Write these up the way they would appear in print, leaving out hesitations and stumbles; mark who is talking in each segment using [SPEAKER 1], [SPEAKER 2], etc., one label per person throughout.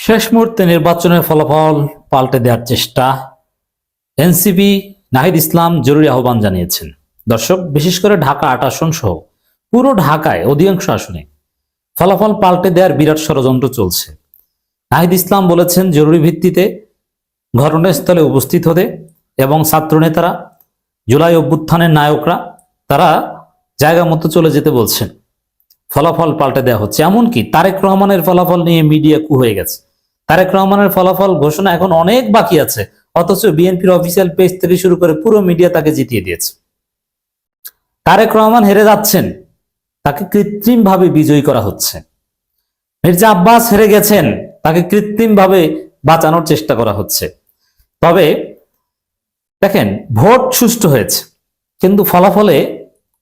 [SPEAKER 1] শেষ মুহূর্তে নির্বাচনের ফলাফল পাল্টে দেওয়ার চেষ্টা। এনসিপি নাহিদ ইসলাম জরুরি আহ্বান জানিয়েছেন। দর্শক, বিশেষ করে ঢাকা ৮ আসন সহ পুরো ঢাকায় অধিকাংশ আসনে ফলাফল পাল্টে দেওয়ার বিরাট ষড়যন্ত্র চলছে। নাহিদ ইসলাম বলেছেন জরুরি ভিত্তিতে ঘটনাস্থলে উপস্থিত হতে এবং ছাত্রনেতারা, জুলাই অভ্যুত্থানের নায়করা তারা জায়গা মতো চলে যেতে বলছেন। ফলাফল পাল্টে দেওয়া হচ্ছে। এমনকি তারেক রহমানের ফলাফল নিয়ে মিডিয়া কু হয়ে গেছে। তারেক রহমানের ফলাফল ঘোষণা এখন অনেক বাকি আছে, অথচ বিএনপির অফিসিয়াল পেজ থেকে শুরু করে পুরো মিডিয়া তাকে জিতিয়ে দিয়েছে। তারেক রহমান হেরে যাচ্ছেন, তাকে কৃত্রিম ভাবে বিজয়ী করা হচ্ছে। মির্জা আব্বাস হেরে গেছেন, তাকে কৃত্রিম ভাবে বাঁচানোর চেষ্টা করা হচ্ছে। তবে দেখেন, ভোট সুষ্ঠু হয়েছে, কিন্তু ফলাফলে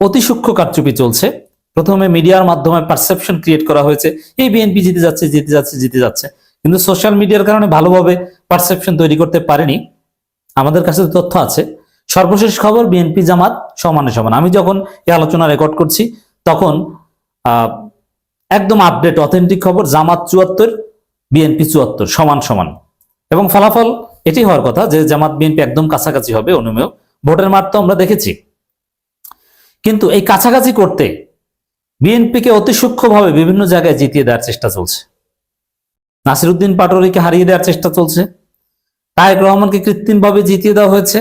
[SPEAKER 1] অতি সূক্ষ্ম কারচুপি চলছে। প্রথমে মিডিয়ার মাধ্যমে পারসেপশন ক্রিয়েট করা হয়েছে এই বিএনপি জিতে যাচ্ছে জিতে যাচ্ছে জিতে যাচ্ছে, কিন্তু সোশ্যাল মিডিয়ার কারণে ভালোভাবে পারসেপশন তৈরি করতে পারেনি। আমাদের কাছে তথ্য আছে, সর্বশেষ খবর বিএনপি জামাত সমানে সমান। আমি যখন এই আলোচনা রেকর্ড করছি তখন একদম আপডেট অথেন্টিক খবর, জামাত ৭৪, বিএনপি ৭৪, সমান সমান। এবং ফলাফল এটি হওয়ার কথা যে জামাত বিএনপি একদম কাছাকাছি হবে অনুমেয়। ভোটের মাঠ তো আমরা দেখেছি, কিন্তু এই কাছাকাছি করতে বিএনপিকে অতি সূক্ষ্মভাবে বিভিন্ন জায়গায় জিতিয়ে দেওয়ার চেষ্টা চলছে। নাসিরউদ্দিন পাটোয়ারিকে হারিয়ে দেওয়ার চেষ্টা চলছে, তারেক রহমানকে কৃত্রিমভাবে জিতিয়ে দেওয়া হয়েছে।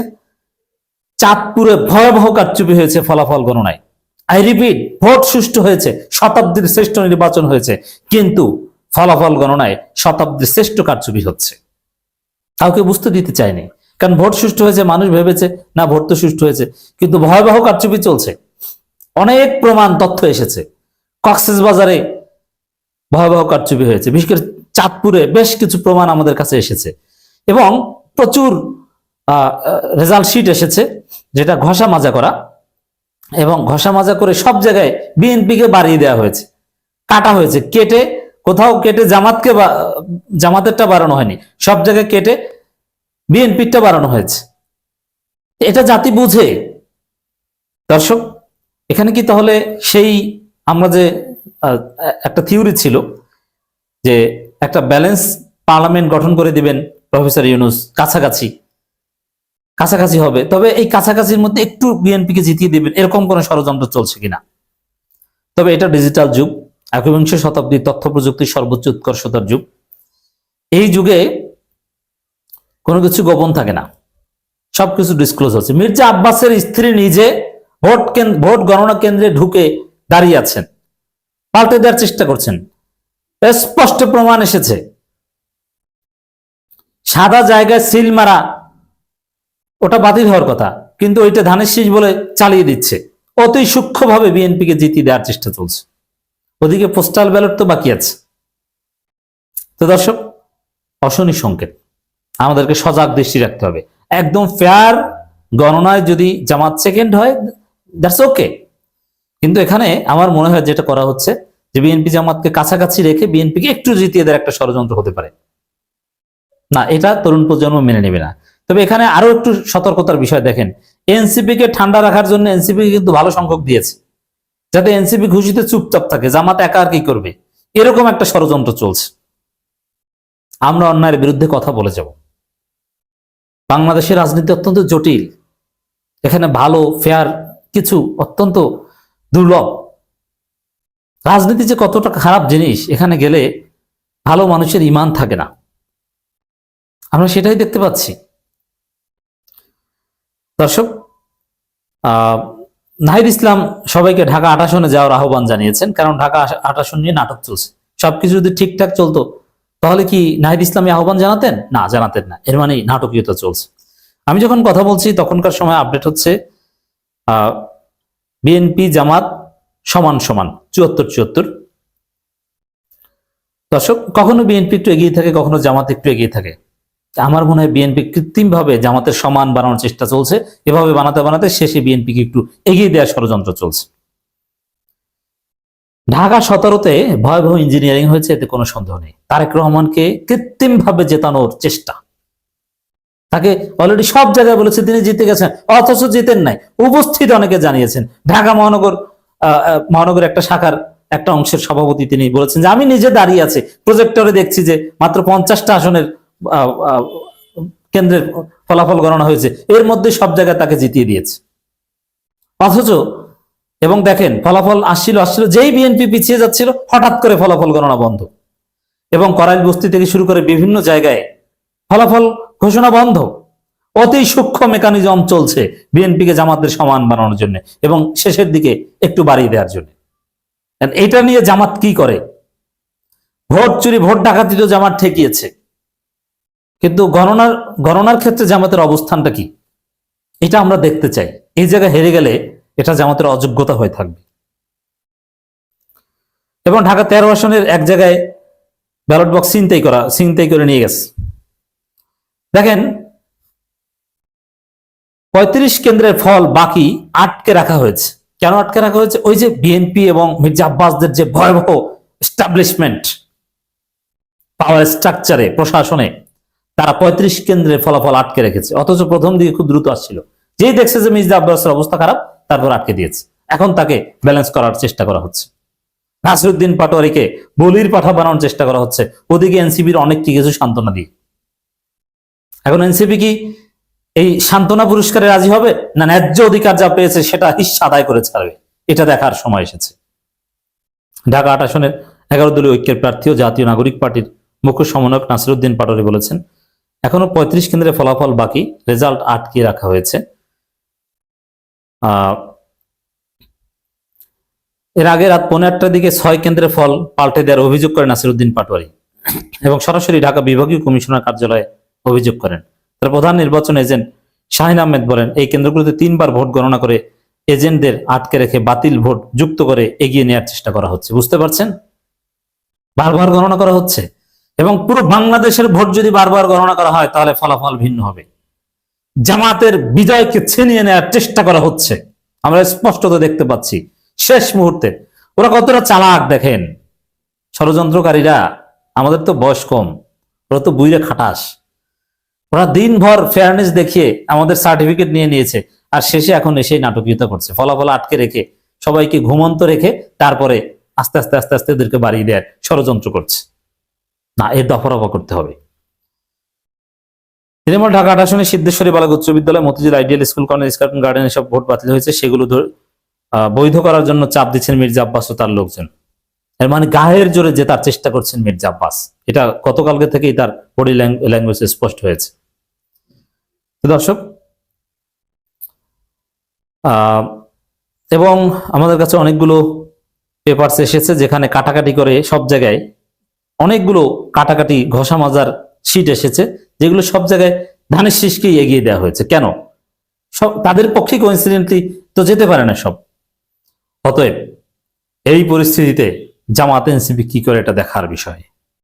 [SPEAKER 1] চাঁদপুরে ভয়াবহ কারচুপি হয়েছে ফলাফল গণনায়। আই রিপিট, ভোট সুষ্ঠু হয়েছে, শতাব্দীর শ্রেষ্ঠ নির্বাচন হয়েছে, কিন্তু ফলাফল গণনায় শতাব্দীর শ্রেষ্ঠ কারচুপি হচ্ছে। কাউকে বুঝতে দিতে চায়নি, কারণ ভোট সুষ্ঠু হয়েছে, মানুষ ভেবেছে না ভোট তো সুষ্ঠু হয়েছে, কিন্তু ভয়াবহ কারচুপি চলছে। অনেক প্রমাণ তথ্য এসেছে। কক্সবাজারে ভয়াবহ কারচুপি হয়েছে, বিশেষ করে চাঁদপুরে বেশ কিছু প্রমাণ আমাদের কাছে এসেছে, এবং প্রচুর রেজাল্ট শিট এসেছে, যেটা ঘষা মাজা করা, এবং ঘষা মাজা করে সব জায়গায় বিএনপিকে বাড়িয়ে দেওয়া হয়েছে, কাটা হয়েছে, কেটে কোথাও কেটে জামাতেরটা বাড়ানো হয়নি, সব জায়গায় কেটে বিএনপিরটা বাড়ানো হয়েছে। এটা জাতি বুঝে। দর্শক, এখানে কি তাহলে সেই আমরা যে একটা থিওরি ছিল যে একটা ব্যালেন্স পার্লামেন্ট গঠন করে দিবেন প্রফেসর ইউনূস, কাছাকাছি কাছাকাছি হবে, তবে এই কাছাকাছির মধ্যে একটু বিএনপিকে জিতিয়ে দিবেন, এরকম কোন ষড়যন্ত্র চলছে কিনা? তবে এটা ডিজিটাল যুগ, একবিংশ শতাব্দীর তথ্য প্রযুক্তির সর্বোচ্চ উৎকর্ষতার যুগ। এই যুগে কোনো কিছু গোপন থাকে না, সবকিছু ডিসক্লোজ হচ্ছে। মির্জা আব্বাসের স্ত্রী নিজে ভোট গণনা কেন্দ্রে ঢুকে দাঁড়িয়ে আছেন, পাল্টে দেওয়ার চেষ্টা করছেন। স্পষ্ট প্রমাণ এসেছে, সাদা জায়গায় সিল মারা, ওটা বাতিল হওয়ার কথা, কিন্তু ওইটা ধানের শীষ বলে চালিয়ে দিচ্ছে। অতি সূক্ষ্মভাবে বিএনপিকে জিতিয়ে দেওয়ার চেষ্টা চলছে। ওদিকে পোস্টাল ব্যালট তো বাকি আছে। তো দর্শক, অশনি সংকেত, আমাদেরকে সজাগ দৃষ্টি রাখতে হবে। একদম ফেয়ার গণনায় যদি জামাত সেকেন্ড হয়, দ্যাটস ওকে, কিন্তু এখানে আমার মনে হয় যেটা করা হচ্ছে যে বিএনপি জামাতকে কাছাকাছি রেখে বিএনপিকে একটু জিতিয়ে দেওয়ার একটা ষড়যন্ত্র হতে পারে। না, এটা তরুণ প্রজন্ম মেনে নেবে না। তবে এখানে আরো একটু সতর্কতার বিষয় দেখেন, এনসিপি কে ঠান্ডা রাখার জন্য এনসিপি কিন্তু ভালো সংখ্যক দিয়েছে, যাতে এনসিপি ঘুষিতে চুপচাপ থাকে, জামাত একা আর কি করবে, এরকম একটা ষড়যন্ত্র চলছে। আমরা অন্যায়ের বিরুদ্ধে কথা বলে যাব। বাংলাদেশের রাজনীতি অত্যন্ত জটিল, এখানে ভালো ফেয়ার কিছু অত্যন্ত দুর্লভ। রাজনীতি যে কতটা খারাপ জিনিস, এখানে গেলে ভালো মানুষের ঈমান থাকে না, আমরা সেটাই দেখতে পাচ্ছি। দর্শক, নাহিদ ইসলাম সবাইকে ঢাকা ৮ আসনে যাওয়ার আহ্বান জানিয়েছেন, কারণ ঢাকা ৮ আসন নিয়ে নাটক চলছে। সবকিছু যদি ঠিকঠাক চলতো তাহলে কি নাহিদ ইসলামী আহ্বান জানাতেন? না, জানাতেন না। এর মানে নাটকীয়তা চলছে। আমি যখন কথা বলছি তখনকার সময় আপডেট হচ্ছে বিএনপি জামাত সমান সমান ৭৪-৭৪। দর্শক, কখনো বিএনপি একটু এগিয়ে থাকে, কখনো জামাত একটু এগিয়ে থাকে। আমার মনে হয় বিএনপি কৃত্রিম ভাবে জামাতের সমান বানানোর চেষ্টা চলছে। এভাবে বানাতে বানাতে শেষে বিএনপিকে একটু এগিয়ে দেওয়ার ষড়যন্ত্র চলছে। ঢাকা ১৭তে ভয়াবহ ইঞ্জিনিয়ারিং হয়েছে, এতে কোনো সন্দেহ নেই। তারেক রহমানকে কৃত্রিম ভাবে জেতানোর চেষ্টা, তাকে অলরেডি সব জায়গায় বলেছে তিনি জিতে গেছেন, অথচ জিতেন নাই। উপস্থিত অনেকে জানিয়েছেন, ঢাকা মহানগর একটা শাখার একটা অংশের সভাপতি, তিনি বলেছেন যে আমি নিজে দাঁড়িয়ে আছি, প্রজেক্টরে দেখছি যে মাত্র 50টা আসনের কেন্দ্রের ফলাফল গণনা হয়েছে, এর মধ্যে সব জায়গায় তাকে জিতিয়ে দিয়েছে। অথচ এবং দেখেন ফলাফল আসছিল, যেই বিএনপি পিছিয়ে যাচ্ছিল হঠাৎ করে ফলাফল গণনা বন্ধ, এবং করাইল বস্তি থেকে শুরু করে বিভিন্ন জায়গায় ফলাফল ঘোষণা বন্ধ। অতি সূক্ষ্ম মেকানিজম চলছে বিএনপিকে জামাতের সমান বানানোর জন্য এবং শেষের দিকে একটু বাড়িয়ে দেওয়ার জন্য। এটা নিয়ে জামাত কি করে? ভোট চুরি, ভোট ডাকাতি তো জামাত ঠেকিয়েছে, কিন্তু গণনার ক্ষেত্রে জামাতের অবস্থানটা কি, এটা আমরা দেখতে চাই। এই জায়গায় হেরে গেলে এটা জামাতের অযোগ্যতা হয়ে থাকবে। এবং ঢাকা 13 আসনের এক জায়গায় ব্যালট বক্স ছিনতাই করে নিয়ে গেছে। দেখেন 35 কেন্দ্রের ফল বাকি আটকে রাখা হয়েছে। কেন আটকে রাখা হয়েছে? ওই যে বিএনপি এবং মির্জা আব্বাসদের যে ভয়াবহ এস্টাবলিশমেন্ট, পাওয়ার স্ট্রাকচারে, প্রশাসনে, তারা 35 কেন্দ্রের ফলাফল আটকে রেখেছে। অথচ প্রথম দিকে খুব দ্রুত আসছিল, যেই দেখছে যে মির্জা আব্বাসের অবস্থা খারাপ, তারপর আটকে দিয়েছে। এখন তাকে ব্যালেন্স করার চেষ্টা করা হচ্ছে। নাসিরউদ্দিন পাটোয়ারিকে বলির পাঠা বানানোর চেষ্টা করা হচ্ছে, ওদিকে এনসিপির অনেক কিছু সান্ত্বনা দিয়ে। এখন এনসিপি কি এই সান্ত্বনা পুরস্কারে রাজি হবে, না ন্যায্য অধিকার যা পেয়েছে সেটা হিস্সা আদায় করে ছাড়বে? এটা দেখার সময় এসেছে। ঢাকা 8 আসনের 11 দলীয় ঐক্যের প্রার্থী ও জাতীয় নাগরিক পার্টির মুখ্য সমন্বয়ক নাসিরউদ্দিন পাটোয়ারি বলেছেন, এখনো 35 কেন্দ্রে ফলাফল বাকি, রেজাল্ট আটকে রাখা হয়েছে। এর আগে রাত 8:15টার দিকে 6 কেন্দ্রের ফল পাল্টে দেওয়ার অভিযোগ করেন নাসিরউদ্দিন পাটোয়ারি এবং সরাসরি ঢাকা বিভাগীয় কমিশনার কার্যালয়ে অভিযোগ করেন। তার প্রধান নির্বাচন এজেন্ট শাহিন আহমেদ বলেন, এই কেন্দ্রগুলোতে 3 বার ভোট গণনা করে এজেন্টদের আটকে রেখে বাতিল ভোট যুক্ত করে এগিয়ে নেওয়ার চেষ্টা করা হচ্ছে। বুঝতে পারছেন? বারবার গণনা করা হচ্ছে, এবং পুরো বাংলাদেশের ভোট যদি বারবার গণনা করা হয় তাহলে ফলাফল ভিন্ন হবে। জামাতের বিজয়কে ছিনিয়ে নেওয়ার চেষ্টা করা হচ্ছে, আমরা স্পষ্টত দেখতে পাচ্ছি। শেষ মুহূর্তে ওরা কতটা চালাক দেখেন ষড়যন্ত্রকারীরা। আমাদের তো বয়স কম, ওরা তো বুইরে খাটাস। ওরা দিনভর ফেয়ারনেস দেখিয়ে আমাদের সার্টিফিকেট নিয়ে নিয়েছে, আর শেষে এখন এসে নাটকীয়তা করছে। ফলাফল আটকে রেখে সবাইকে ঘুমন্ত রেখে তারপরে আস্তে আস্তে আস্তে আস্তে এদেরকে বাড়িয়ে দেয়, ষড়যন্ত্র করছে। না, এর দফা করতে হবে। তৃণমূল ঢাকা 8 আসনে সিদ্ধেশ্বরী বালিকা উচ্চ বিদ্যালয়, Motijheel ideal school, corner Eskaton garden এসব ভোট বাতিল হয়েছে, সেগুলো বৈধ করার জন্য চাপ দিচ্ছেন মির্জা আব্বাস ও তার লোকজন। এর মানে গায়ের জোরে জেতার চেষ্টা করছেন মির্জা আব্বাস। এটা গতকালকে থেকেই তার বডি ল্যাঙ্গুয়েজ স্পষ্ট হয়েছে। দর্শক, এবং আমাদের কাছে অনেকগুলো পেপারস এসেছে যেখানে কাটাকাটি করে সব জায়গায় অনেকগুলো কাটাকাটি ঘষা মাজার শীট এসেছে, যেগুলো সব জায়গায় ধানের শীষকেই এগিয়ে দেওয়া হয়েছে। কেন? সব তাদের পক্ষে কোইন্সিডেন্টলি তো যেতে পারে না সব। অতএব এই পরিস্থিতিতে জামাত এনসিপি কি করে, এটা দেখার বিষয়।